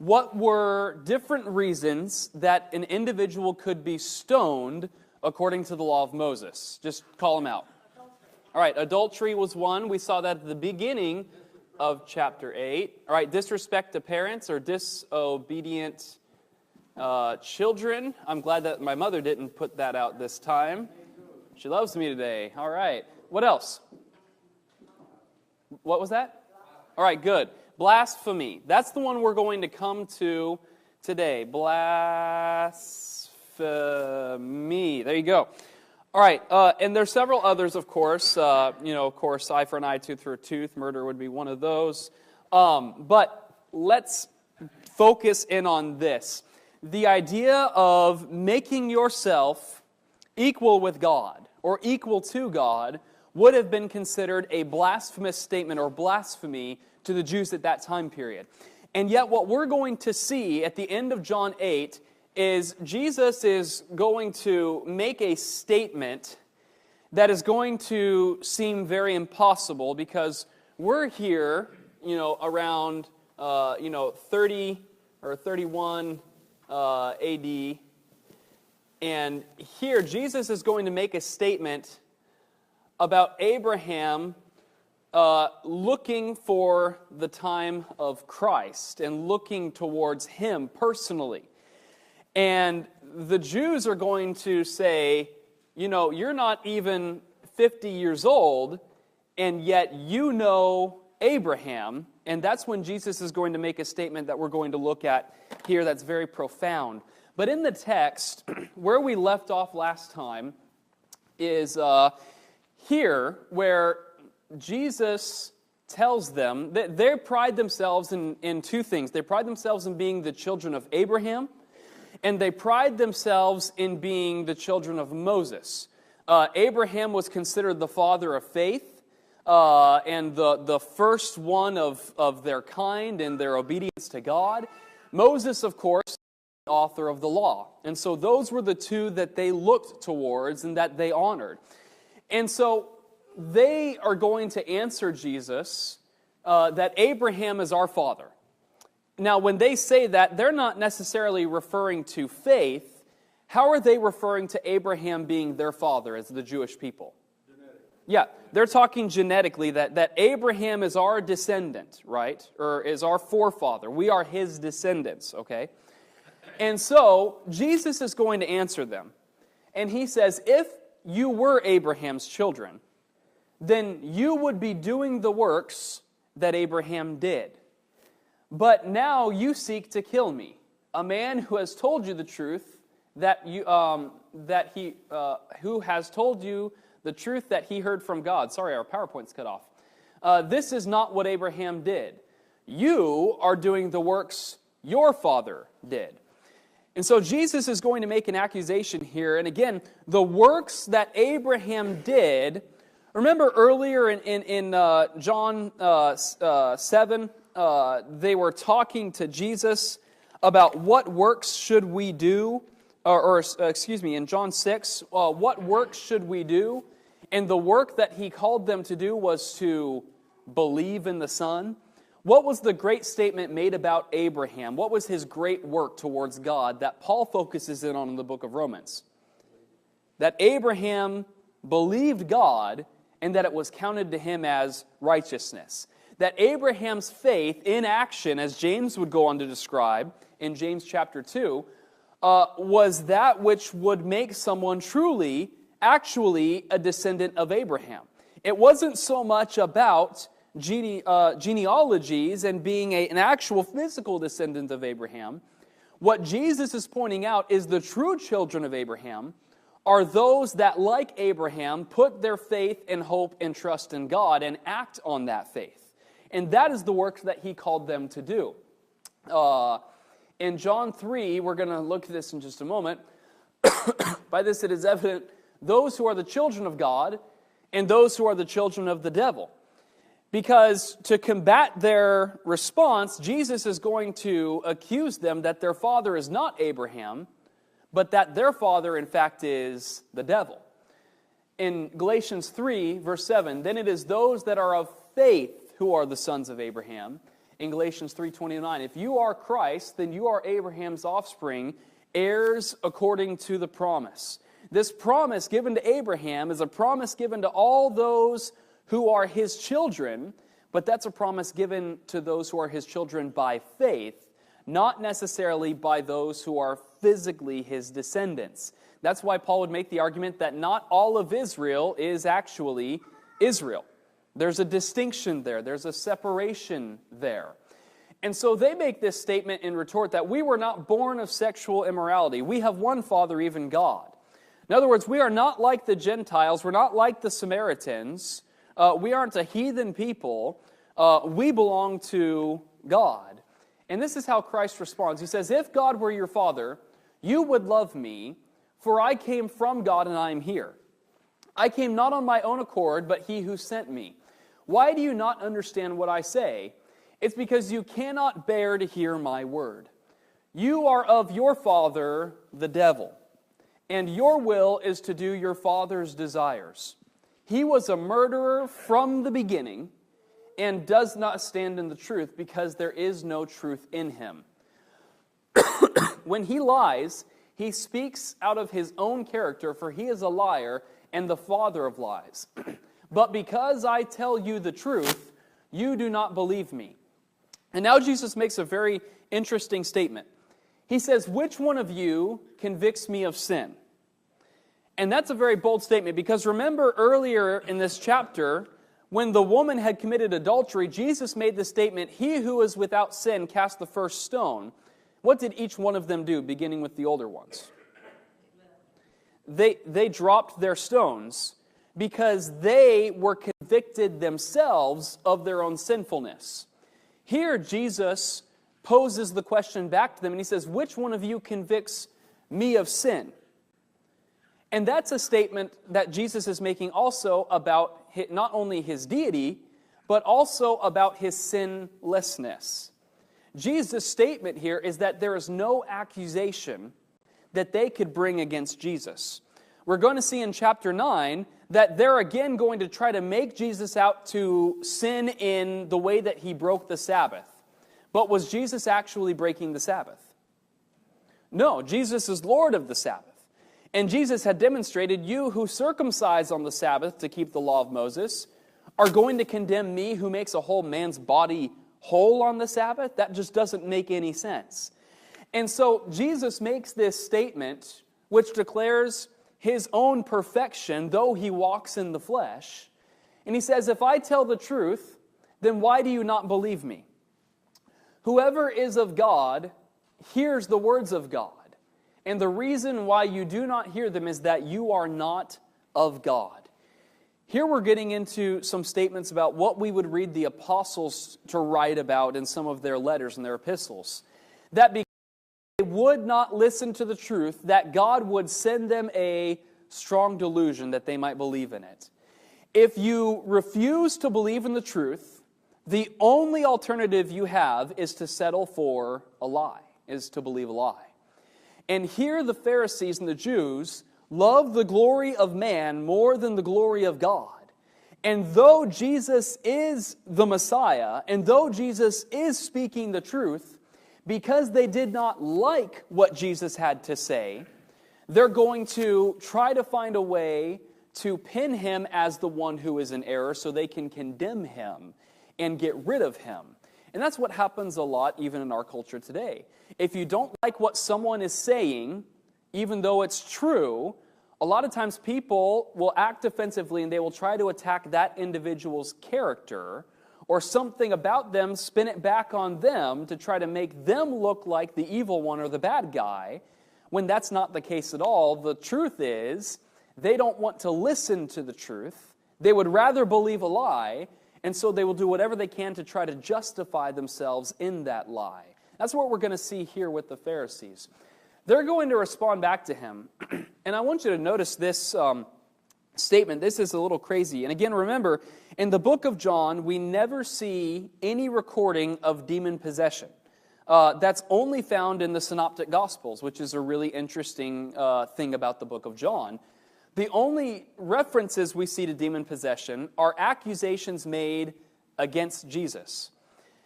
what were different reasons that an individual could be stoned according to the law of Moses? Just call them out. All right, adultery was one. We saw that at the beginning of chapter 8. All right, disrespect to parents or disobedient children. I'm glad that my mother didn't put that out this time. She loves me today. All right. What else? What was that? All right, good. Blasphemy. That's the one we're going to come to today. Blasphemy. There you go. All right, and there's several others, of course. Of course, eye for an eye, tooth for a tooth. Murder would be one of those. But let's focus in on this. The idea of making yourself equal with God or equal to God would have been considered a blasphemous statement or blasphemy to the Jews at that time period. And yet what we're going to see at the end of John 8 is Jesus is going to make a statement that is going to seem very impossible because we're here, around, 30 or 31 AD. And here Jesus is going to make a statement about Abraham looking for the time of Christ and looking towards him personally. And the Jews are going to say, you're not even 50 years old, and yet you know Abraham. And that's when Jesus is going to make a statement that we're going to look at here that's very profound. But in the text, where we left off last time is here where Jesus tells them that they pride themselves in two things. They pride themselves in being the children of Abraham, and they pride themselves in being the children of Moses. Abraham was considered the father of faith, and the first one of their kind in their obedience to God. Moses, of course, the author of the law. And so those were the two that they looked towards and that they honored. And so they are going to answer Jesus that Abraham is our father. Now, when they say that, they're not necessarily referring to faith. How are they referring to Abraham being their father as the Jewish people? Yeah, they're talking genetically that Abraham is our descendant, right? Or is our forefather. We are his descendants, okay? And so, Jesus is going to answer them. And he says, if you were Abraham's children, then you would be doing the works that Abraham did. But now you seek to kill me, a man who has told you the truth who has told you the truth that he heard from God. Sorry, our PowerPoint's cut off. This is not what Abraham did. You are doing the works your father did. And so Jesus is going to make an accusation here. And again, the works that Abraham did. Remember earlier in John 7, they were talking to Jesus about what works should we do, in John 6, what works should we do? And the work that he called them to do was to believe in the Son. What was the great statement made about Abraham? What was his great work towards God that Paul focuses in on in the book of Romans? That Abraham believed God and that it was counted to him as righteousness. That Abraham's faith in action, as James would go on to describe in James chapter 2, was that which would make someone truly, actually a descendant of Abraham. It wasn't so much about genealogies and being an actual physical descendant of Abraham. What Jesus is pointing out is the true children of Abraham are those that, like Abraham, put their faith and hope and trust in God and act on that faith. And that is the work that he called them to do. In John 3, we're going to look at this in just a moment. By this it is evident, those who are the children of God and those who are the children of the devil. Because to combat their response, Jesus is going to accuse them that their father is not Abraham, but that their father, in fact, is the devil. In Galatians 3, verse 7, then it is those that are of faith who are the sons of Abraham. in Galatians 3:29. If you are Christ, then you are Abraham's offspring, heirs according to the promise. This promise given to Abraham is a promise given to all those who are his children, but that's a promise given to those who are his children by faith, not necessarily by those who are physically his descendants. That's why Paul would make the argument that not all of Israel is actually Israel. There's a distinction there. There's a separation there. And so they make this statement in retort that we were not born of sexual immorality. We have one Father, even God. In other words, we are not like the Gentiles. We're not like the Samaritans. We aren't a heathen people. We belong to God. And this is how Christ responds. He says, if God were your Father, you would love me, for I came from God and I am here. I came not on my own accord, but he who sent me. Why do you not understand what I say? It's because you cannot bear to hear my word. You are of your father, the devil, and your will is to do your father's desires. He was a murderer from the beginning and does not stand in the truth because there is no truth in him. When he lies, he speaks out of his own character, for he is a liar and the father of lies. But because I tell you the truth, you do not believe me. And now Jesus makes a very interesting statement. He says, which one of you convicts me of sin? And that's a very bold statement, because remember earlier in this chapter, when the woman had committed adultery, Jesus made the statement, he who is without sin cast the first stone. What did each one of them do, beginning with the older ones? They dropped their stones because they were convicted themselves of their own sinfulness. Here, Jesus poses the question back to them, and he says, which one of you convicts me of sin? And that's a statement that Jesus is making also about not only his deity, but also about his sinlessness. Jesus' statement here is that there is no accusation that they could bring against Jesus. We're going to see in chapter 9 that they're again going to try to make Jesus out to sin in the way that he broke the Sabbath. But was Jesus actually breaking the Sabbath? No, Jesus is Lord of the Sabbath. And Jesus had demonstrated, you who circumcise on the Sabbath to keep the law of Moses are going to condemn me who makes a whole man's body whole on the Sabbath? That just doesn't make any sense. And so Jesus makes this statement which declares his own perfection, though he walks in the flesh. And he says, if I tell the truth, then why do you not believe me? Whoever is of God hears the words of God. And the reason why you do not hear them is that you are not of God. Here we're getting into some statements about what we would read the apostles to write about in some of their letters and their epistles. That because they would not listen to the truth, that God would send them a strong delusion that they might believe in it. If you refuse to believe in the truth, the only alternative you have is to settle for a lie, is to believe a lie. And here the Pharisees and the Jews love the glory of man more than the glory of God. And though Jesus is the Messiah, and though Jesus is speaking the truth, because they did not like what Jesus had to say, they're going to try to find a way to pin him as the one who is in error so they can condemn him and get rid of him. And that's what happens a lot even in our culture today. If you don't like what someone is saying, even though it's true, a lot of times people will act defensively and they will try to attack that individual's character or something about them, spin it back on them to try to make them look like the evil one or the bad guy, when that's not the case at all. The truth is, they don't want to listen to the truth. They would rather believe a lie, and so they will do whatever they can to try to justify themselves in that lie. That's what we're going to see here with the Pharisees. They're going to respond back to him. And I want you to notice this statement. This is a little crazy. And again, remember, in the book of John, we never see any recording of demon possession. That's only found in the Synoptic Gospels, which is a really interesting thing about the book of John. The only references we see to demon possession are accusations made against Jesus.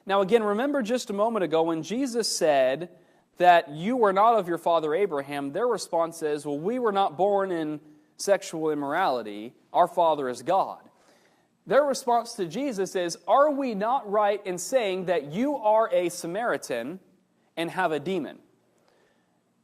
Now again, remember just a moment ago when Jesus said that you were not of your father Abraham, their response is, well, we were not born in sexual immorality. Our Father is God. Their response to Jesus is, are we not right in saying that you are a Samaritan and have a demon?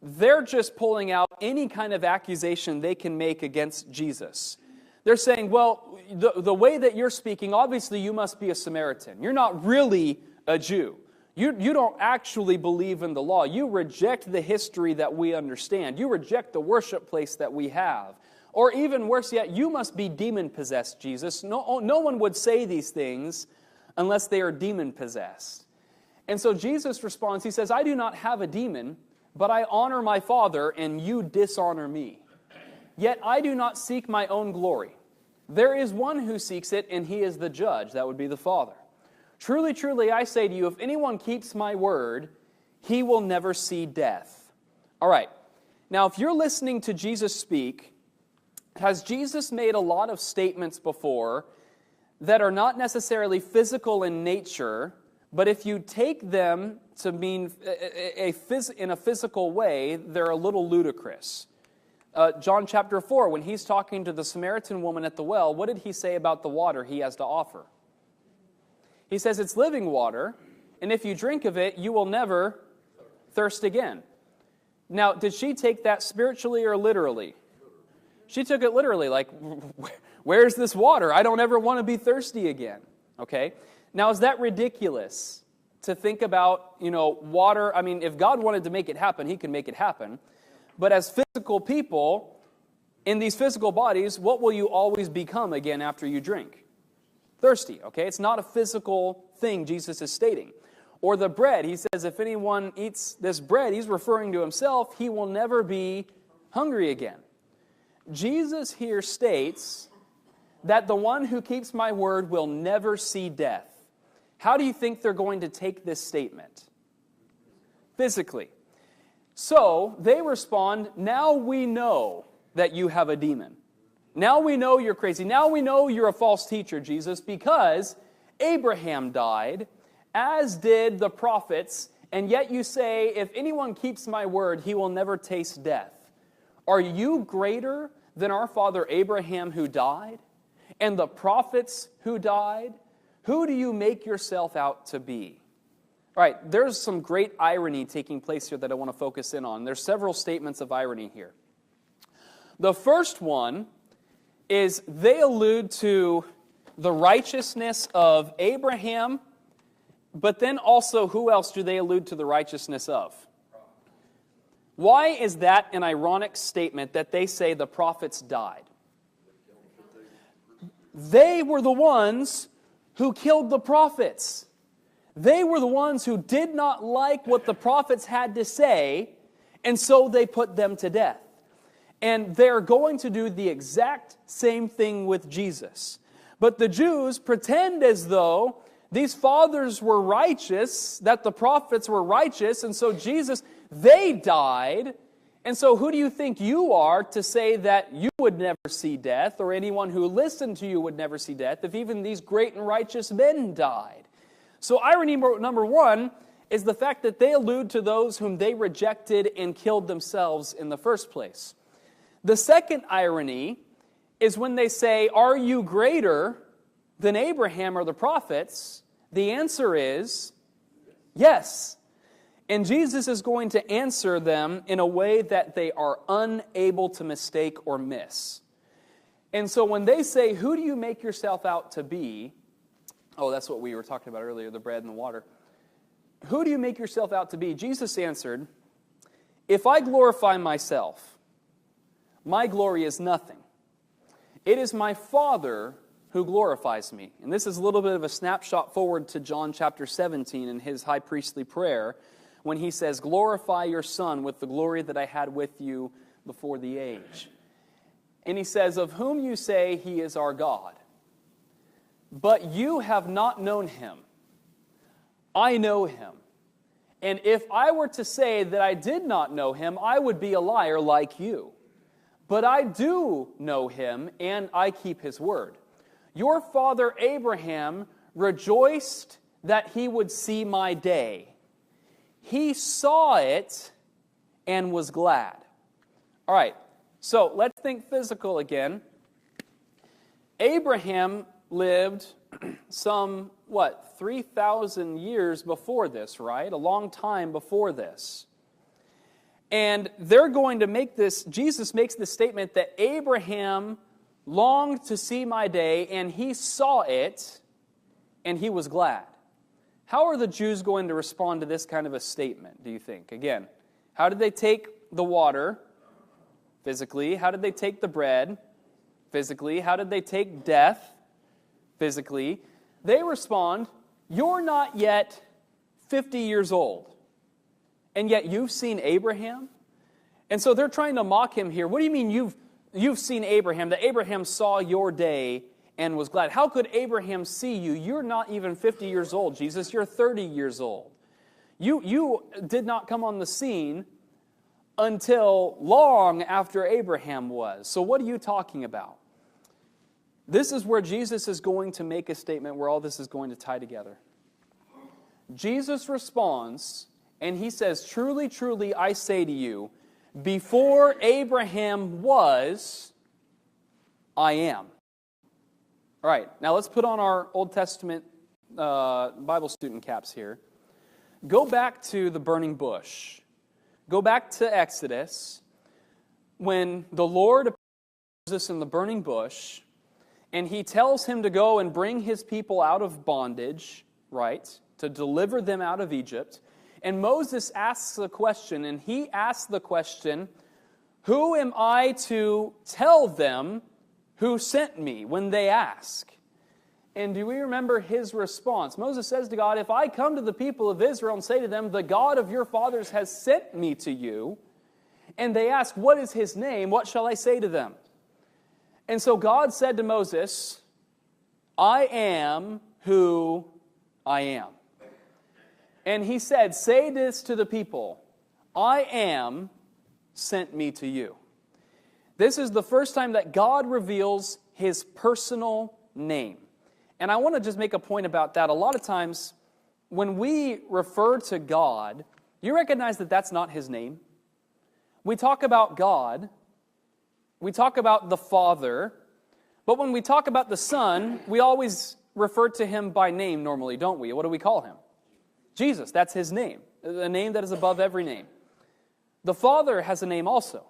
They're just pulling out any kind of accusation they can make against Jesus. They're saying, well, the way that you're speaking, obviously you must be a Samaritan. You're not really a Jew. You don't actually believe in the law. You reject the history that we understand. You reject the worship place that we have. Or even worse yet, you must be demon-possessed, Jesus. No one would say these things unless they are demon-possessed. And so Jesus responds, he says, I do not have a demon, but I honor my Father, and you dishonor me. Yet I do not seek my own glory. There is one who seeks it, and he is the judge. That would be the Father. Truly, truly, I say to you, if anyone keeps my word, he will never see death. All right. Now, if you're listening to Jesus speak, has Jesus made a lot of statements before that are not necessarily physical in nature, but if you take them to mean in a physical way, they're a little ludicrous. John chapter 4, when he's talking to the Samaritan woman at the well, what did he say about the water he has to offer? He says it's living water, and if you drink of it, you will never thirst again. Now, did she take that spiritually or literally? She took it literally, like, where's this water? I don't ever want to be thirsty again. Okay? Now, is that ridiculous to think about, water? I mean, if God wanted to make it happen, He can make it happen. But as physical people, in these physical bodies, what will you always become again after you drink? Thirsty, okay? It's not a physical thing Jesus is stating. Or the bread, He says, if anyone eats this bread, He's referring to Himself, he will never be hungry again. Jesus here states that the one who keeps my word will never see death. How do you think they're going to take this statement? Physically. So they respond, now we know that you have a demon. Now we know you're crazy. Now we know you're a false teacher, Jesus, because Abraham died, as did the prophets, and yet you say, if anyone keeps my word, he will never taste death. Are you greater than our father Abraham who died, and the prophets who died? Who do you make yourself out to be? All right, there's some great irony taking place here that I want to focus in on. There's several statements of irony here. The first one is they allude to the righteousness of Abraham, but then also who else do they allude to the righteousness of? Why is that an ironic statement that they say the prophets died? They were the ones who killed the prophets. They were the ones who did not like what the prophets had to say, and so they put them to death. And they're going to do the exact same thing with Jesus. But the Jews pretend as though these fathers were righteous, that the prophets were righteous, and so Jesus, they died. And so who do you think you are to say that you would never see death, or anyone who listened to you would never see death, if even these great and righteous men died? So irony number one is the fact that they allude to those whom they rejected and killed themselves in the first place. The second irony is when they say, are you greater than Abraham or the prophets? The answer is yes. And Jesus is going to answer them in a way that they are unable to mistake or miss. And so when they say, who do you make yourself out to be? Oh, that's what we were talking about earlier, the bread and the water. Who do you make yourself out to be? Jesus answered, if I glorify myself, my glory is nothing. It is my Father who glorifies me. And this is a little bit of a snapshot forward to John chapter 17 in his high priestly prayer, when he says, glorify your Son with the glory that I had with you before the age. And he says, of whom you say he is our God. But you have not known him. I know him. And if I were to say that I did not know him, I would be a liar like you. But I do know him, and I keep his word. Your father Abraham rejoiced that he would see my day. He saw it and was glad. All right, so let's think physical again. Abraham lived some, 3,000 years before this, right? A long time before this. And they're going to make this, Jesus makes the statement that Abraham longed to see my day, and he saw it, and he was glad. How are the Jews going to respond to this kind of a statement, do you think? Again, how did they take the water? Physically. How did they take the bread? Physically. How did they take death? Physically. They respond, you're not yet 50 years old, and yet you've seen Abraham? And so they're trying to mock him here. What do you mean you've seen Abraham, that Abraham saw your day and was glad? How could Abraham see you? You're not even 50 years old, Jesus. You're 30 years old. You did not come on the scene until long after Abraham was. So what are you talking about? This is where Jesus is going to make a statement where all this is going to tie together. Jesus responds, and he says, truly, truly, I say to you, before Abraham was, I am. All right, now let's put on our Old Testament Bible student caps here. Go back to the burning bush. Go back to Exodus, when the Lord appears to Moses in the burning bush, and he tells him to go and bring his people out of bondage, right, to deliver them out of Egypt. And Moses asks a question, and he asks the question, who am I to tell them who sent me, when they ask? And do we remember his response? Moses says to God, if I come to the people of Israel and say to them, the God of your fathers has sent me to you, and they ask, what is his name? What shall I say to them? And so God said to Moses, I am who I am. And he said, say this to the people, I am sent me to you. This is the first time that God reveals his personal name. And I want to just make a point about that. A lot of times, when we refer to God, you recognize that that's not his name. We talk about God, we talk about the Father, but when we talk about the Son, we always refer to him by name normally, don't we? What do we call him? Jesus, that's his name, the name that is above every name. The Father has a name also.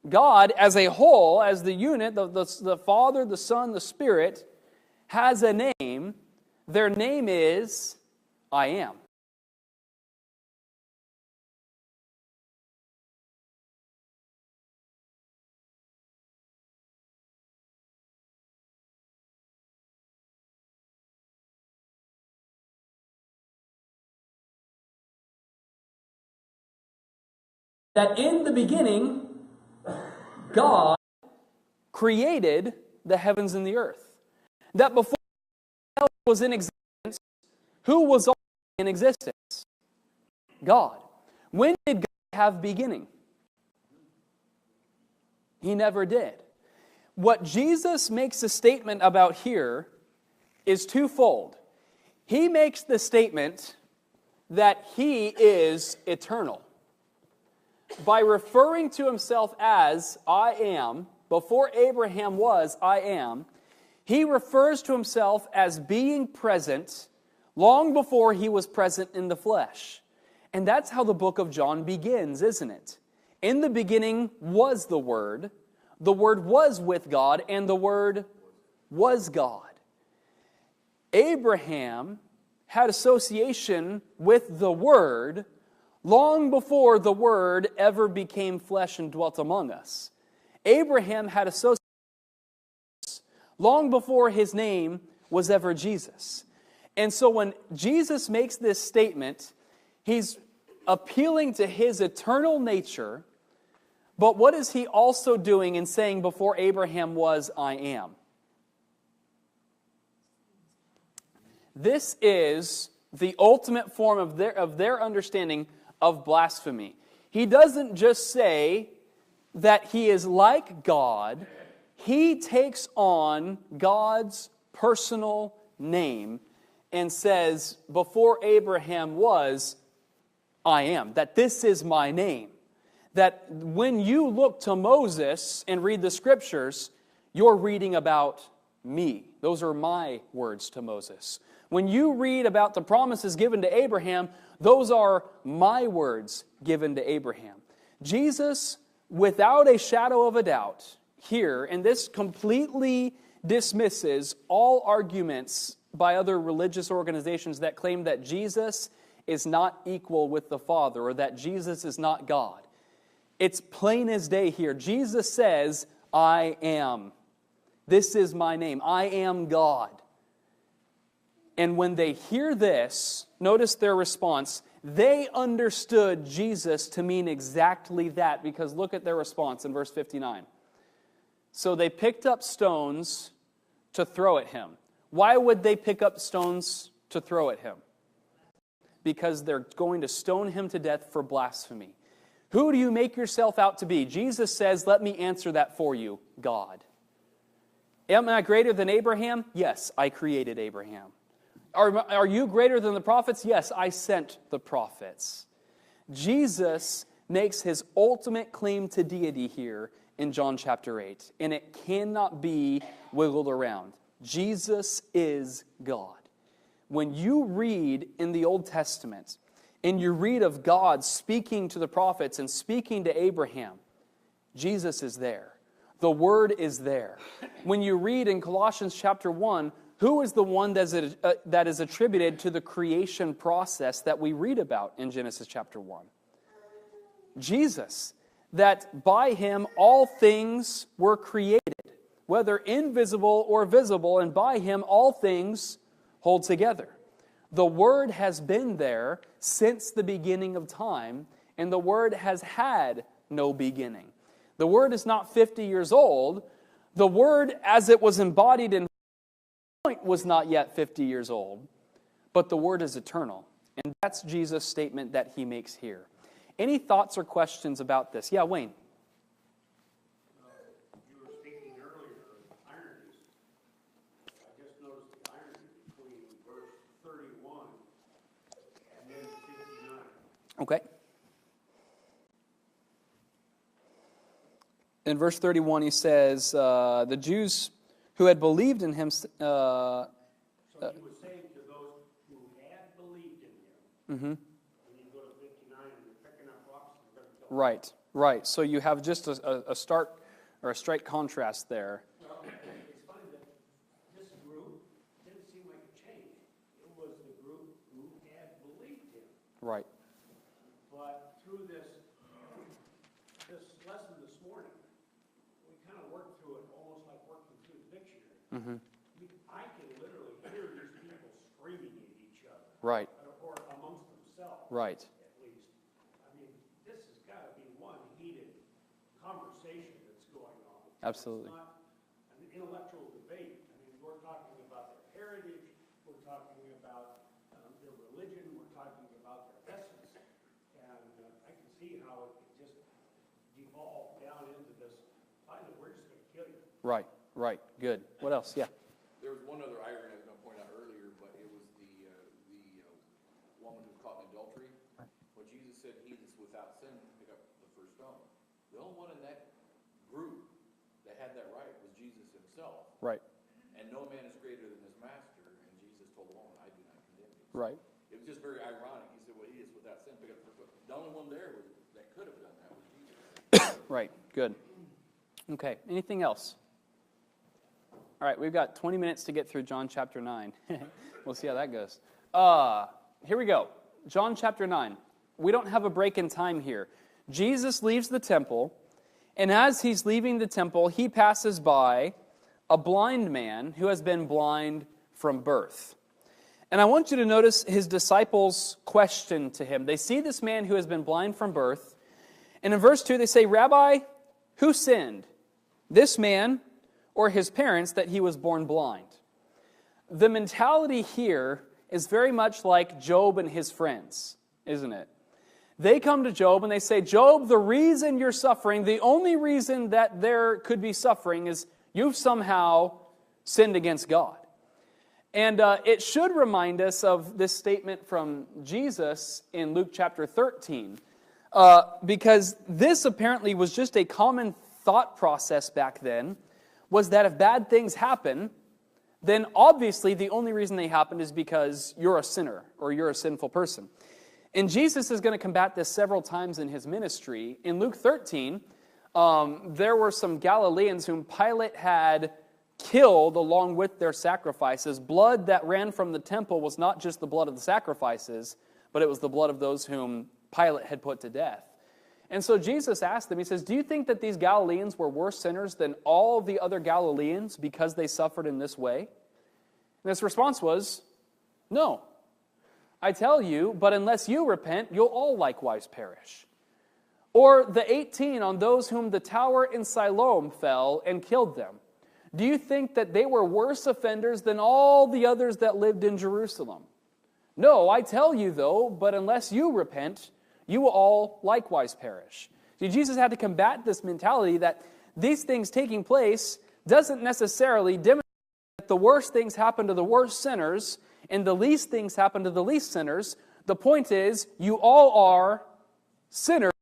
God, as a whole, as the unit, the Father, the Son, the Spirit, has a name. Their name is I am. That in the beginning, God created the heavens and the earth. That before the earth was in existence, who was already in existence? God. When did God have beginning? He never did. What Jesus makes a statement about here is twofold. He makes the statement that he is eternal. By referring to himself as I am, before Abraham was, I am, he refers to himself as being present long before he was present in the flesh. And that's how the book of John begins, isn't it? In the beginning was the Word was with God, and the Word was God. Abraham had association with the Word long before the Word ever became flesh and dwelt among us. Abraham had association long before his name was ever Jesus. And so when Jesus makes this statement, he's appealing to his eternal nature, but what is he also doing in saying before Abraham was, I am? This is the ultimate form of their understanding of blasphemy. He doesn't just say that he is like God. He takes on God's personal name and says, before Abraham was, I am. That this is my name. That when you look to Moses and read the Scriptures, you're reading about me. Those are my words to Moses. When you read about the promises given to Abraham, those are my words given to Abraham. Jesus, without a shadow of a doubt, here, and this completely dismisses all arguments by other religious organizations that claim that Jesus is not equal with the Father or that Jesus is not God. It's plain as day here. Jesus says, I am. This is my name. I am God. And when they hear this, notice their response. They understood Jesus to mean exactly that, because look at their response in verse 59. So they picked up stones to throw at him. Why would they pick up stones to throw at him? Because they're going to stone him to death for blasphemy. Who do you make yourself out to be? Jesus says, let me answer that for you, God. Am I greater than Abraham? Yes, I created Abraham. Are you greater than the prophets? Yes, I sent the prophets. Jesus makes his ultimate claim to deity here in John chapter 8, and it cannot be wiggled around. Jesus is God. When you read in the Old Testament, and you read of God speaking to the prophets and speaking to Abraham, Jesus is there. The Word is there. When you read in Colossians chapter 1, who is the one that is attributed to the creation process that we read about in Genesis chapter 1? Jesus. That by him all things were created, whether invisible or visible, and by him all things hold together. The Word has been there since the beginning of time, and the Word has had no beginning. The Word is not 50 years old. The Word, as it was embodied in point, was not yet 50 years old, but the Word is eternal. And that's Jesus' statement that he makes here. Any thoughts or questions about this? Yeah, Wayne. You were speaking earlier of ironies. I just noticed the irony between verse 31 and then 59. Okay. In verse 31, he says, the Jews who had believed in him... So he was saying to those who had believed in him, Mm-hmm. when you go to 59 and you're picking up rocks, you're going to kill Right, right. So you have just a stark or a straight contrast there. Well, it's funny that this group didn't seem like it changed. It was the group who had believed him. Right. But through this lesson this morning, we kind of worked through it almost like working through the dictionary. Mm-hmm. I can literally hear these people screaming at each other. Right. Or amongst themselves. Right. At least. I mean, this has got to be one heated conversation that's going on. Absolutely. It's not an intellectual debate. I mean, we're talking about their heritage. We're talking about their religion. We're talking about their essence. And I can see how it could just devolve down into this, finally, we're just going to kill you. Right, right. Good. What else? Yeah. There was one other irony I was going to point out earlier, but it was the woman who was caught in adultery. When Jesus said, "He that's without sin, pick up the first stone." The only one in that group that had that right was Jesus himself. Right, And no man is greater than his master. And Jesus told the woman, "I do not condemn you." right. It was just very ironic. He said, "Well, he is without sin, pick up the first stone." The only one there that could have done that was Jesus. Right, good. Okay, anything else? All right, we've got 20 minutes to get through John chapter 9. We'll see how that goes. Here we go. John chapter 9. We don't have a break in time here. Jesus leaves the temple, and as he's leaving the temple, he passes by a blind man who has been blind from birth. And I want you to notice his disciples' question to him. They see this man who has been blind from birth, and in verse 2 they say, "Rabbi, who sinned, this man or his parents, that he was born blind?" The mentality here is very much like Job and his friends, isn't it? They come to Job and they say, "Job, the reason you're suffering, the only reason that there could be suffering is you've somehow sinned against God." And it should remind us of this statement from Jesus in Luke chapter 13, because this apparently was just a common thought process back then, was that if bad things happen, then obviously the only reason they happened is because you're a sinner or you're a sinful person. And Jesus is going to combat this several times in his ministry. In Luke 13, there were some Galileans whom Pilate had killed along with their sacrifices. Blood that ran from the temple was not just the blood of the sacrifices, but it was the blood of those whom Pilate had put to death. And so Jesus asked them, he says, do you think that these Galileans were worse sinners than all the other Galileans because they suffered in this way? And his response was, no. I tell you, but unless you repent, you'll all likewise perish. Or the 18 on those whom the tower in Siloam fell and killed them. Do you think that they were worse offenders than all the others that lived in Jerusalem? No, I tell you though, but unless you repent, you will all likewise perish. See, Jesus had to combat this mentality that these things taking place doesn't necessarily demonstrate that the worst things happen to the worst sinners and the least things happen to the least sinners. The point is, you all are sinners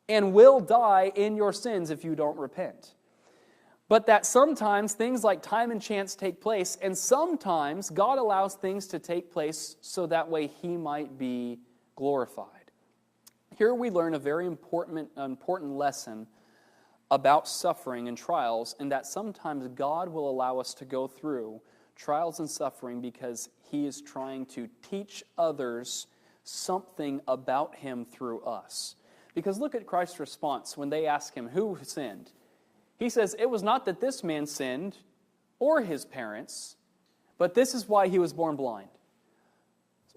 and will die in your sins if you don't repent. But that sometimes things like time and chance take place, and sometimes God allows things to take place so that way He might be glorified. Here we learn a very important lesson about suffering and trials, and that sometimes God will allow us to go through trials and suffering because He is trying to teach others something about Him through us. Because look at Christ's response when they ask Him, who sinned? He says, it was not that this man sinned or his parents, but this is why he was born blind.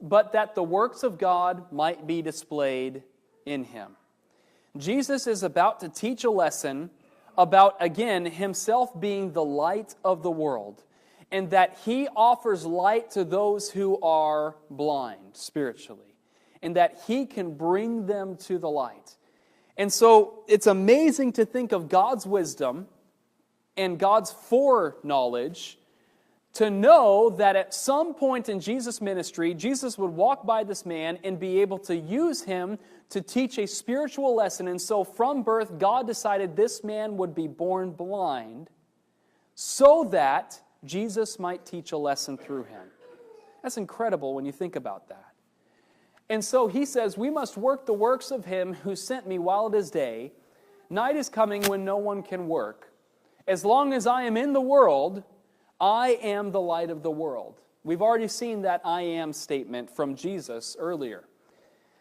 But that the works of God might be displayed in him. Jesus is about to teach a lesson about, again, Himself being the light of the world, and that He offers light to those who are blind spiritually, and that He can bring them to the light. And so it's amazing to think of God's wisdom and God's foreknowledge to know that at some point in Jesus' ministry, Jesus would walk by this man and be able to use him to teach a spiritual lesson. And so from birth, God decided this man would be born blind so that Jesus might teach a lesson through him. That's incredible when you think about that. And so He says, we must work the works of Him who sent me while it is day. Night is coming when no one can work. As long as I am in the world, I am the light of the world. We've already seen that I am statement from Jesus earlier.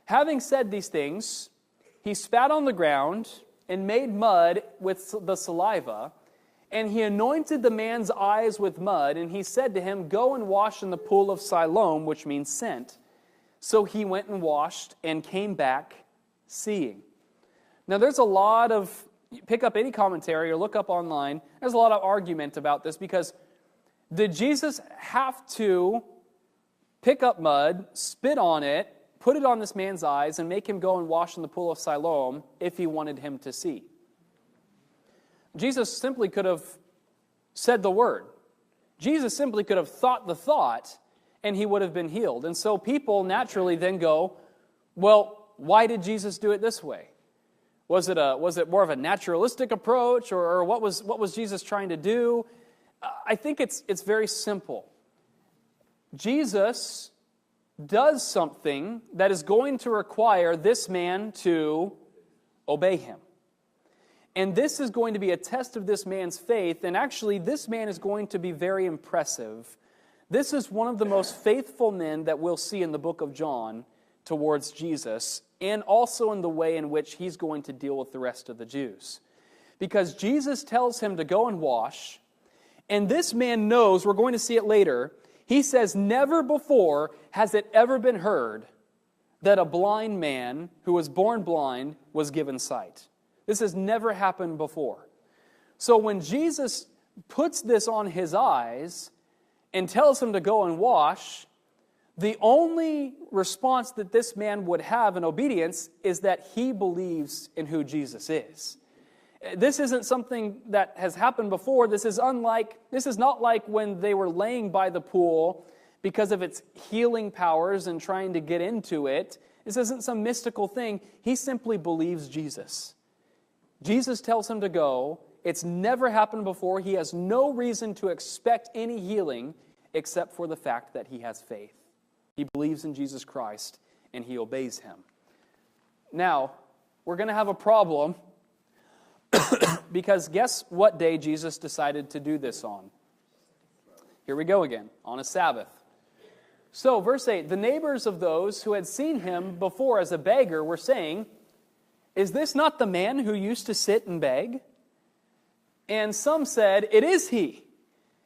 Having said these things, He spat on the ground and made mud with the saliva, and He anointed the man's eyes with mud, and He said to him, go and wash in the pool of Siloam, which means sent. So he went and washed and came back seeing. Now there's a lot of, pick up any commentary or look up online, there's a lot of argument about this because did Jesus have to pick up mud, spit on it, put it on this man's eyes, and make him go and wash in the pool of Siloam if He wanted him to see? Jesus simply could have said the word. Jesus simply could have thought the thought, and he would have been healed. And so people naturally then go, well, why did Jesus do it this way? Was it more of a naturalistic approach, or what was Jesus trying to do? I think it's very simple. Jesus does something that is going to require this man to obey Him. And this is going to be a test of this man's faith, and actually this man is going to be very impressive. This is one of the most faithful men that we'll see in the book of John towards Jesus, and also in the way in which He's going to deal with the rest of the Jews. Because Jesus tells him to go and wash, and this man knows, we're going to see it later, he says, never before has it ever been heard that a blind man who was born blind was given sight. This has never happened before. So when Jesus puts this on his eyes and tells him to go and wash, the only response that this man would have in obedience is that he believes in who Jesus is. This isn't something that has happened before. This is not like when they were laying by the pool because of its healing powers and trying to get into it. This isn't some mystical thing. He simply believes Jesus. Jesus tells him to go. It's never happened before. He has no reason to expect any healing except for the fact that he has faith. He believes in Jesus Christ and he obeys him. Now, we're going to have a problem because guess what day Jesus decided to do this on? Here we go again, on a Sabbath. So, verse 8, the neighbors of those who had seen him before as a beggar were saying, "Is this not the man who used to sit and beg?" And some said, "It is he."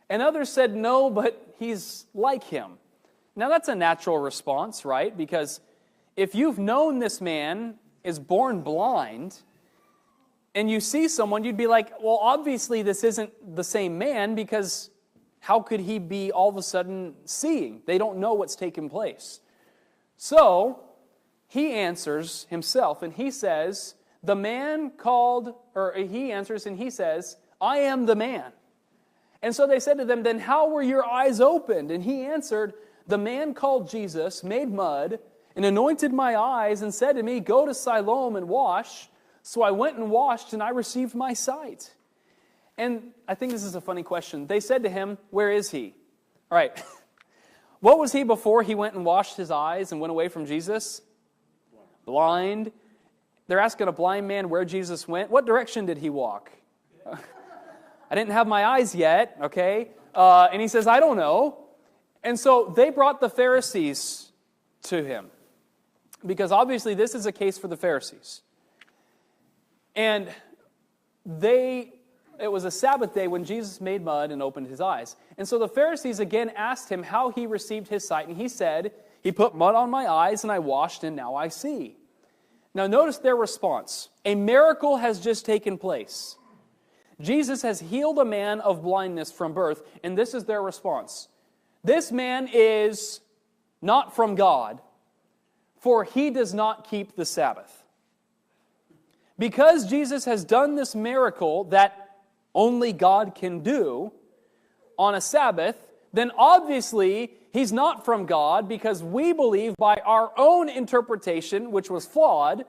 And others said, "No, but he's like him." Now that's a natural response, right? Because if you've known this man is born blind, and you see someone, you'd be like, well, obviously this isn't the same man, because how could he be all of a sudden seeing? They don't know what's taken place. So, he answers himself, and he says, he answers and he says, "I am the man." And so they said to them, "Then how were your eyes opened?" And he answered, "The man called Jesus made mud and anointed my eyes and said to me, 'Go to Siloam and wash.' So I went and washed and I received my sight." And I think this is a funny question. They said to him, "Where is he?" All right. What was he before he went and washed his eyes and went away from Jesus? Blind. They're asking a blind man where Jesus went. What direction did he walk? I didn't have my eyes yet, okay? And he says, "I don't know." And so they brought the Pharisees to him, because obviously this is a case for the Pharisees. And it was a Sabbath day when Jesus made mud and opened his eyes. And so the Pharisees again asked him how he received his sight. And he said, "He put mud on my eyes and I washed and now I see." Now notice their response. A miracle has just taken place. Jesus has healed a man of blindness from birth, and this is their response. This man is not from God, for he does not keep the Sabbath. Because Jesus has done this miracle that only God can do on a Sabbath, then obviously he's not from God, because we believe by our own interpretation, which was flawed,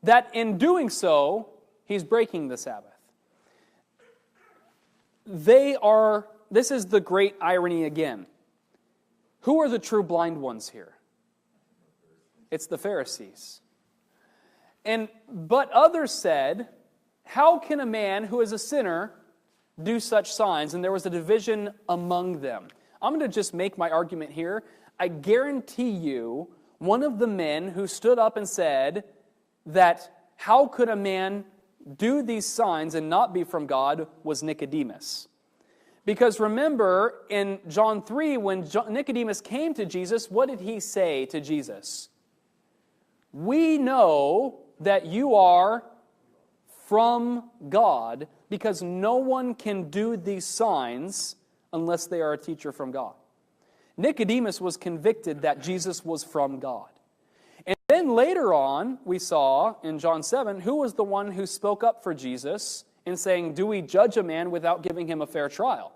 that in doing so, he's breaking the Sabbath. This is the great irony again. Who are the true blind ones here? It's the Pharisees. But others said, "How can a man who is a sinner do such signs?" And there was a division among them. I'm going to just make my argument here. I guarantee you, one of the men who stood up and said that how could a man do these signs and not be from God was Nicodemus. Because remember, in John 3, when Nicodemus came to Jesus, what did he say to Jesus? "We know that you are from God, because no one can do these signs unless they are a teacher from God." Nicodemus was convicted that Jesus was from God. And then later on, we saw in John 7, who was the one who spoke up for Jesus in saying, "Do we judge a man without giving him a fair trial?"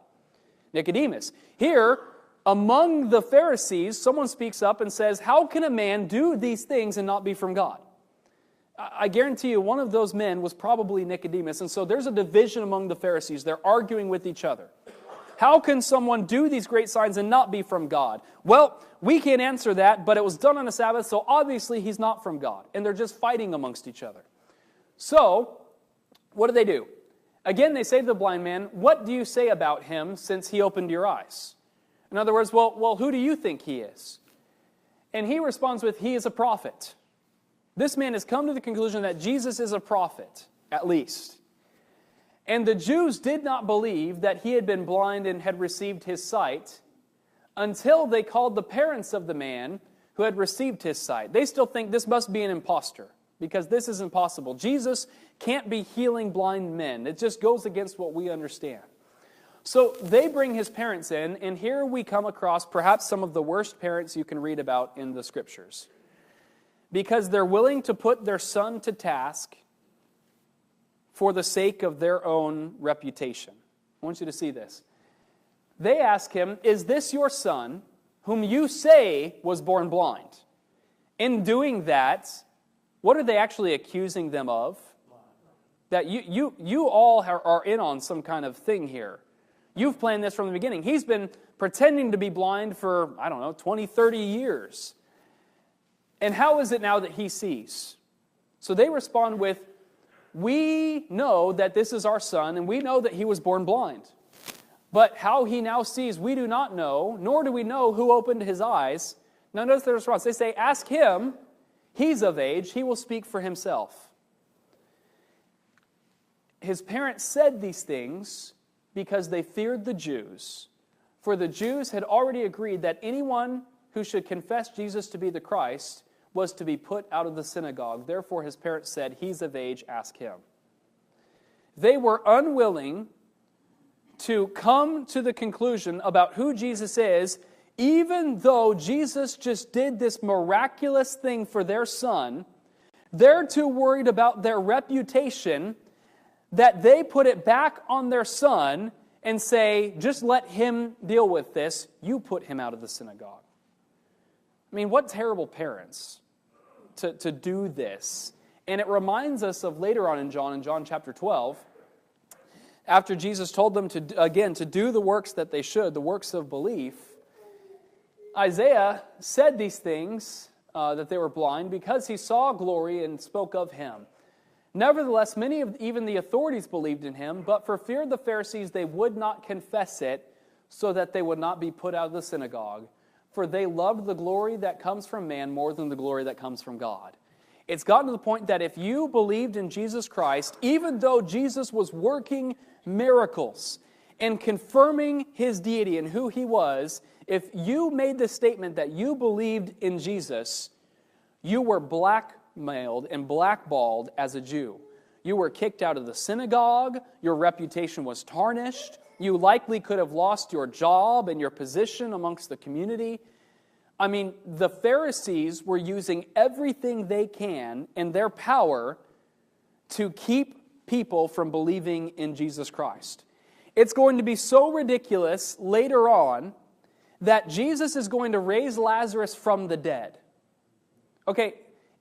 Nicodemus. Here, among the Pharisees, someone speaks up and says, "How can a man do these things and not be from God?" I guarantee you one of those men was probably Nicodemus. And so there's a division among the Pharisees. They're arguing with each other. How can someone do these great signs and not be from God? Well, we can't answer that, but it was done on a Sabbath, so obviously he's not from God. And they're just fighting amongst each other. So, what do? Again, they say to the blind man, "What do you say about him since he opened your eyes?" In other words, well, who do you think he is? And he responds with, "He is a prophet." This man has come to the conclusion that Jesus is a prophet, at least. And the Jews did not believe that he had been blind and had received his sight until they called the parents of the man who had received his sight. They still think this must be an impostor, because this is impossible. Jesus can't be healing blind men. It just goes against what we understand. So they bring his parents in, and here we come across perhaps some of the worst parents you can read about in the Scriptures. Because they're willing to put their son to task for the sake of their own reputation. I want you to see this. They ask him, "Is this your son, whom you say was born blind?" In doing that, what are they actually accusing them of? That you all are in on some kind of thing here. You've planned this from the beginning. He's been pretending to be blind for, 20, 30 years. And how is it now that he sees? So they respond with, "We know that this is our son, and we know that he was born blind. But how he now sees, we do not know, nor do we know who opened his eyes." Now notice their response. They say, "Ask him. He's of age. He will speak for himself." His parents said these things because they feared the Jews. For the Jews had already agreed that anyone who should confess Jesus to be the Christ was to be put out of the synagogue. Therefore his parents said, "He's of age, ask him." They were unwilling to come to the conclusion about who Jesus is, even though Jesus just did this miraculous thing for their son. They're too worried about their reputation that they put it back on their son and say, "Just let him deal with this. You put him out of the synagogue." I mean, what terrible parents to do this. And it reminds us of later on in John chapter 12, after Jesus told them to do the works that they should, the works of belief. Isaiah said these things, that they were blind, because he saw glory and spoke of him. Nevertheless, many of even the authorities believed in him, but for fear of the Pharisees they would not confess it, so that they would not be put out of the synagogue. For they loved the glory that comes from man more than the glory that comes from God. It's gotten to the point that if you believed in Jesus Christ, even though Jesus was working miracles and confirming his deity and who he was, if you made the statement that you believed in Jesus, you were blackmailed and blackballed as a Jew. You were kicked out of the synagogue. Your reputation was tarnished. You likely could have lost your job and your position amongst the community. I mean, the Pharisees were using everything they can in their power to keep people from believing in Jesus Christ. It's going to be so ridiculous later on that Jesus is going to raise Lazarus from the dead. Okay,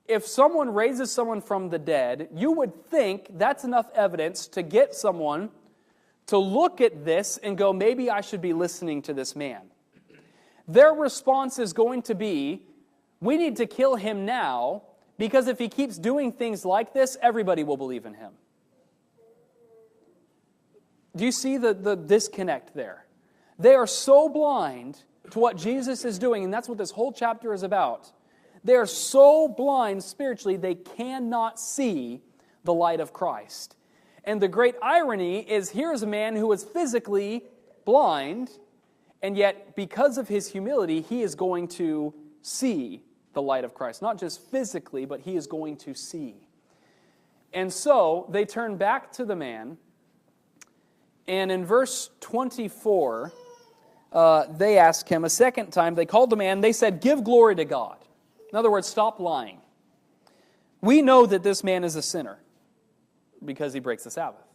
if someone raises someone from the dead, you would think that's enough evidence to get someone to look at this and go, maybe I should be listening to this man. Their response is going to be, we need to kill him now, because if he keeps doing things like this, everybody will believe in him. Do you see the disconnect there? They are so blind to what Jesus is doing, and that's what this whole chapter is about. They are so blind spiritually, they cannot see the light of Christ. And the great irony is, here's a man who is physically blind, and yet because of his humility, he is going to see the light of Christ. Not just physically, but he is going to see. And so they turn back to the man, and in verse 24, they ask him a second time. They called the man, they said, "Give glory to God." In other words, stop lying. "We know that this man is a sinner because he breaks the Sabbath."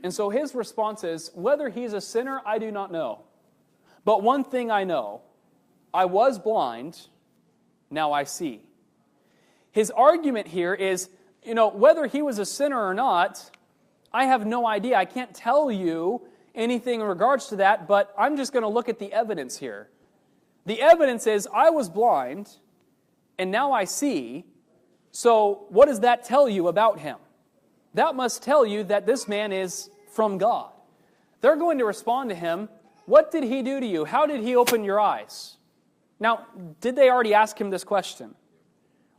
And so his response is, whether he's a sinner, I do not know. But one thing I know, I was blind, now I see. His argument here is, whether he was a sinner or not, I have no idea. I can't tell you anything in regards to that, but I'm just going to look at the evidence here. The evidence is, I was blind, and now I see. So what does that tell you about him? That must tell you that this man is from God. They're going to respond to him, what did he do to you? How did he open your eyes? Now, did they already ask him this question?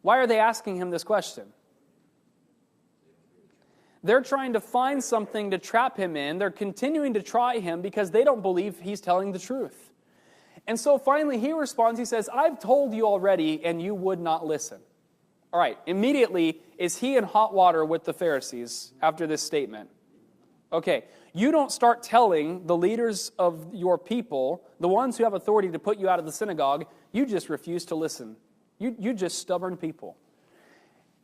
Why are they asking him this question? They're trying to find something to trap him in. They're continuing to try him because they don't believe he's telling the truth. And so finally he responds, he says, "I've told you already and you would not listen." All right, immediately is he in hot water with the Pharisees after this statement? Okay, you don't start telling the leaders of your people, the ones who have authority to put you out of the synagogue, you just refuse to listen. You just stubborn people.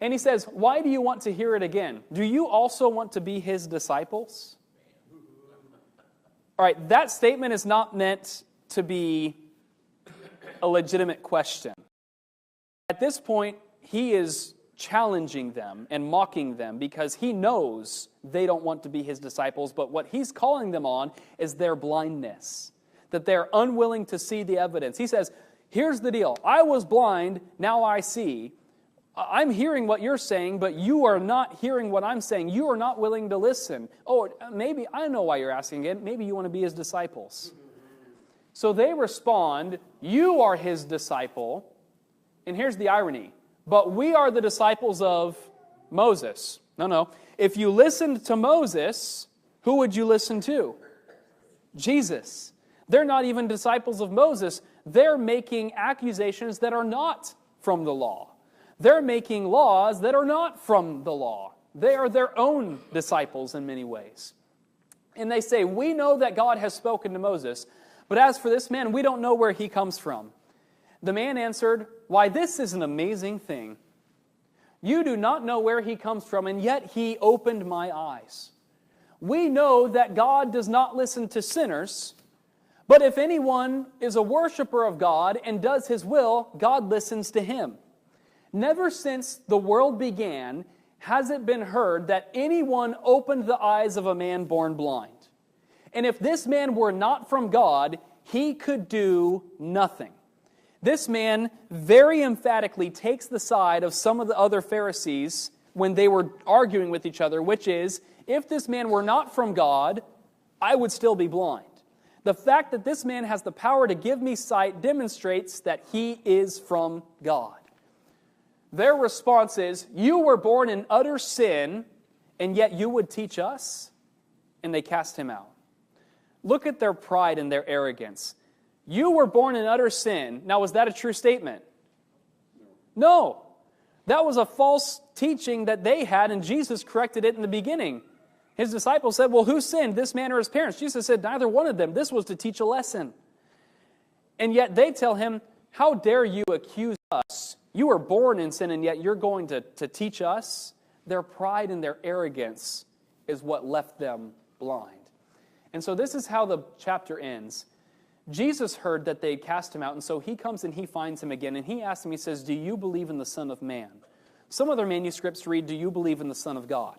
And he says, why do you want to hear it again? Do you also want to be his disciples? All right, that statement is not meant to be a legitimate question. At this point, he is challenging them and mocking them because he knows they don't want to be his disciples, but what he's calling them on is their blindness, that they're unwilling to see the evidence. He says, here's the deal. I was blind, now I see. I'm hearing what you're saying, but you are not hearing what I'm saying. You are not willing to listen. Oh, maybe, I know why you're asking it. Maybe you want to be his disciples. So they respond, you are his disciple. And here's the irony. But we are the disciples of Moses. No. If you listened to Moses, who would you listen to? Jesus. They're not even disciples of Moses. They're making accusations that are not from the law. They're making laws that are not from the law. They are their own disciples in many ways. And they say, we know that God has spoken to Moses, but as for this man, we don't know where he comes from. The man answered, why, this is an amazing thing. You do not know where he comes from, and yet he opened my eyes. We know that God does not listen to sinners, but if anyone is a worshiper of God and does his will, God listens to him. Never since the world began has it been heard that anyone opened the eyes of a man born blind. And if this man were not from God, he could do nothing. This man very emphatically takes the side of some of the other Pharisees when they were arguing with each other, which is, if this man were not from God, I would still be blind. The fact that this man has the power to give me sight demonstrates that he is from God. Their response is, you were born in utter sin, and yet you would teach us? And they cast him out. Look at their pride and their arrogance. You were born in utter sin. Now, was that a true statement? No. That was a false teaching that they had, and Jesus corrected it in the beginning. His disciples said, well, who sinned, this man or his parents? Jesus said, neither one of them. This was to teach a lesson. And yet they tell him, how dare you accuse us? You were born in sin, and yet you're going to teach us? Their pride and their arrogance is what left them blind. And so this is how the chapter ends. Jesus heard that they cast him out, and so he comes and he finds him again, and he asks him, he says, do you believe in the Son of Man? Some other manuscripts read, do you believe in the Son of God?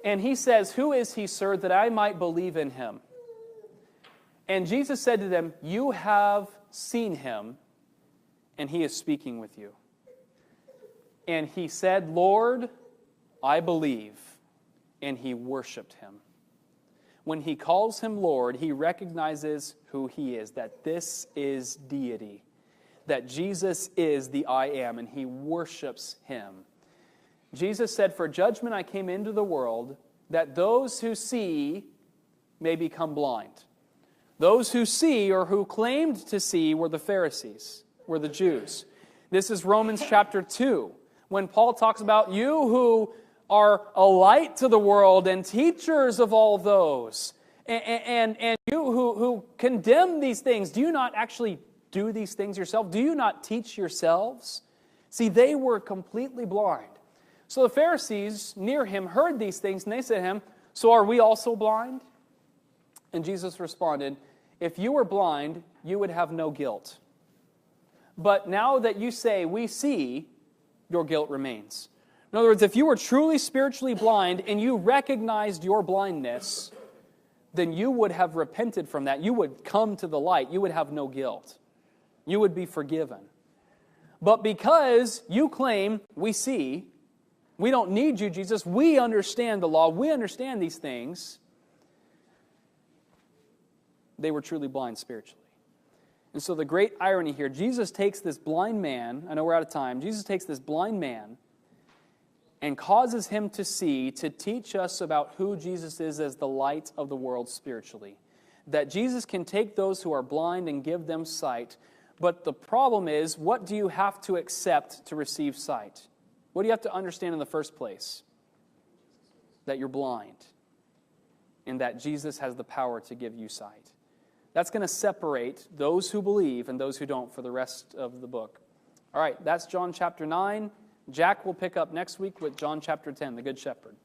And he says, who is he, sir, that I might believe in him? And Jesus said to them, you have seen him, and he is speaking with you. And he said, Lord, I believe. And he worshiped him. When he calls him Lord, he recognizes who he is, that this is deity, that Jesus is the I am, and he worships him. Jesus said, for judgment I came into the world, that those who see may become blind. Those who see, or who claimed to see, were the Pharisees, were the Jews. This is Romans chapter 2, when Paul talks about you who are a light to the world and teachers of all those, and you who condemn these things. Do you not actually do these things yourself? Do you not teach yourselves? See, they were completely blind. So the Pharisees near him heard these things, and they said to him, so are we also blind? And Jesus responded, if you were blind, you would have no guilt. But now that you say, we see, your guilt remains. In other words, if you were truly spiritually blind and you recognized your blindness, then you would have repented from that. You would come to the light. You would have no guilt. You would be forgiven. But because you claim, we see, we don't need you, Jesus, we understand the law, we understand these things, they were truly blind spiritually. And so the great irony here, Jesus takes this blind man, I know we're out of time, Jesus takes this blind man and causes him to see, to teach us about who Jesus is as the light of the world spiritually. That Jesus can take those who are blind and give them sight. But the problem is, what do you have to accept to receive sight? What do you have to understand in the first place? That you're blind. And that Jesus has the power to give you sight. That's going to separate those who believe and those who don't for the rest of the book. All right, that's John chapter 9. Jack will pick up next week with John chapter 10, the Good Shepherd.